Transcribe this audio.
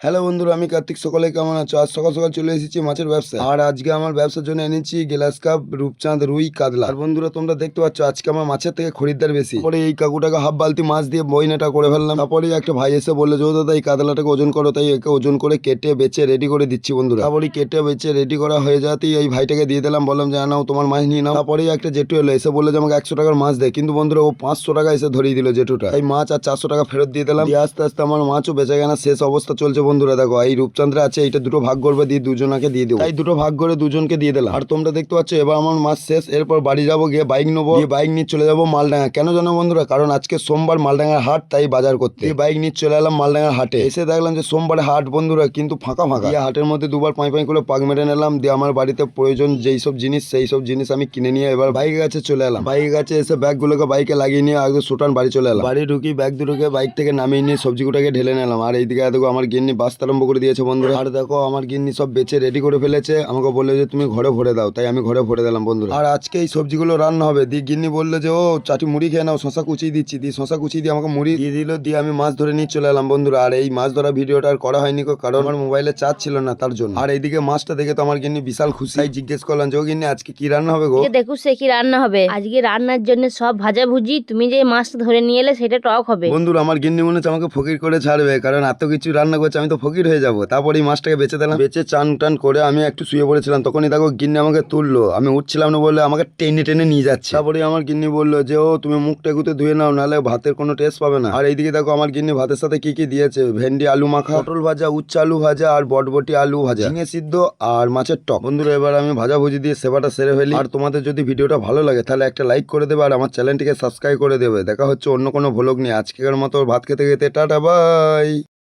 Hello বন্ধুরা, আমি কার্তিক। সকলে কেমন আছো? আজ সকাল সকাল চলে এসেছি মাছের ব্যবসা। আর আজকে আমার ব্যবসার জন্য এনেছি গ্লাস কাপ, রূপচাঁদ, রুই, কাতলা। আর বন্ধুরা তোমরা দেখতে পাচ্ছ আজকে আমার মাছের থেকে খরিদ্দার বেশি। পরে এই কাকুটাকে হাফ বালতি মাছ দিয়ে বইনাটা করে ফেললাম। তারপরে একটা ভাই এসে বললো যে দাদা এই কাতলাটাকে ওজন করো, তাই একে ওজন করে কেটে বেচে রেডি করে দিচ্ছি বন্ধুরা। তারপরে কেটে বেচে রেডি করা হয়ে যাতেই এই ভাইটাকে দিয়ে দিলাম, বললাম যে নাও তোমার মাছ নিয়ে নাও। তারপরে একটা জেঠু এলো, এসে বললো যে আমাকে 100 টাকার মাছ দেয়, কিন্তু বন্ধুরা ও 500 টাকা এসে ধরিয়ে দিল জেঠুটা। এই মাছ আর 400 টাকা ফেরত দিয়ে দিলাম। দিয়ে আস্তে আস্তে আমার মাছও বেচা কেনা শেষ অবস্থা চলছে বন্ধুরা। দেখো এই রূপচন্দ্র আছে, এইটা দুটো ভাগ করবে, দিয়ে দুজনকে দিয়ে দেবো। তাই দুটো ভাগ করে দুজনকে দিয়ে দিলাম। আর তোমরা দেখতে পাচ্ছ এবার আমার মাছ শেষ। এরপর বাড়ি যাবো, গিয়ে বাইক নেবো, গিয়ে বাইক নিয়ে চলে যাবো মালডাঙ্গা। কেন জানো বন্ধুরা? কারণ আজকে সোমবার মালডাঙ্গার হাট, তাই বাজার করতে বাইক নিয়ে চলে এলাম মালডাঙ্গার হাটে। এসে দেখলাম যে সোমবারে হাট বন্ধুরা, কিন্তু ফাঁকা ফাঁকা। দিয়ে হাটের মধ্যে দুবার পাঁই পাঁই করে পাক মেরে নিলাম। দিয়ে আমার বাড়িতে প্রয়োজন যেই সব জিনিস, সেই সব জিনিস আমি কিনে নিয়ে এবার বাইকের কাছে চলে এলাম। বাইকের কাছে এসে ব্যাগগুলোকে বাইকে লাগিয়ে নিয়ে আগে সুটান বাড়ি চলে এলাম। বাড়ি ঢুকি ব্যাগ দুটোকে বাইক থেকে নামিয়ে নিয়ে সবজিগুলোকে ঢেলে নিলাম। আর এইদিকে দেখো আমার গিন্নি বাস্তা আরম্ভ করে দিয়েছে বন্ধুরা। আর দেখো আমার গিন্নি সব বেচে রেডি করে ফেলেছে। আমাকে বললো যে তুমি ঘরে ভরে দাও, তাই আমি ঘরে ভরে দিলাম বন্ধুরা। আর আজকে এই সবজিগুলো রান্না হবে। দিয়ে গিন্নি বললো যে ও চাচি মুড়ি খেয়ে নাও, শশা কুচিয়ে দিচ্ছি। দিয়ে শশা কুচিয়ে দিয়ে আমাকে মুড়ি দিয়ে দিল। দিয়ে আমি মাছ ধরে নিয়ে চলে এলাম বন্ধুরা। আর এই মাছ ধরা ভিডিওটা আর করা হয়নি, কারণ আমার মোবাইলে চার্জ ছিল না, তার জন্য। আর এইদিকে মাছটা দেখে তো আমার গিন্নি বিশাল খুশি। তাই জিজ্ঞেস করলাম যে ও গিন্নি আজকে কি রান্না হবে গো? দেখো সে কি রান্না হবে আজকে। রান্নার জন্য সব ভাজা ভুজি, তুমি যে মাছটা ধরে নিয়ে এলে সেটা টক হবে। বন্ধুরা আমার গিন্নি মনে হচ্ছে আমাকে ফকির করে ছাড়বে, কারণ এত কিছু রান্না করছে, আমি তো ফকির হয়ে যাবো। তারপর এই মাছটাকে বেঁচে দিলাম। বেঁচে চান টান করে আমি একটু শুয়ে পড়েছিলাম, তখনই দেখো গিন্নি আমাকে তুললো। আমি উঠছিলাম না বলে আমাকে টেনে টেনে নিয়ে যাচ্ছে। তারপরে আমার গিন্নি বললো যে ও তুমি মুখটা এগুতে ধুয়ে নাও, নাহলে ভাতের কোনো টেস্ট পাবে না। আর এইদিকে দেখো আমার গিন্নি ভাতের সাথে কি কি দিয়েছে: ভেন্ডি আলু মাখা, পটল ভাজা, উচ্চ আলু ভাজা, আর বটবটি আলু ভাজা, ঝিঙে সিদ্ধ, আর মাছের টক। বন্ধুরা এবার আমি ভাজা ভুজি দিয়ে সেবাটা সেরে ফেলি। আর তোমাদের যদি ভিডিওটা ভালো লাগে তাহলে একটা লাইক করে দেবে, আর আমার চ্যানেলটিকে সাবস্ক্রাইব করে দেবে। দেখা হচ্ছে অন্য কোনো ভ্লগ নিয়ে। আজকের মতো ভাত খেতে খেতে টাটা বাই।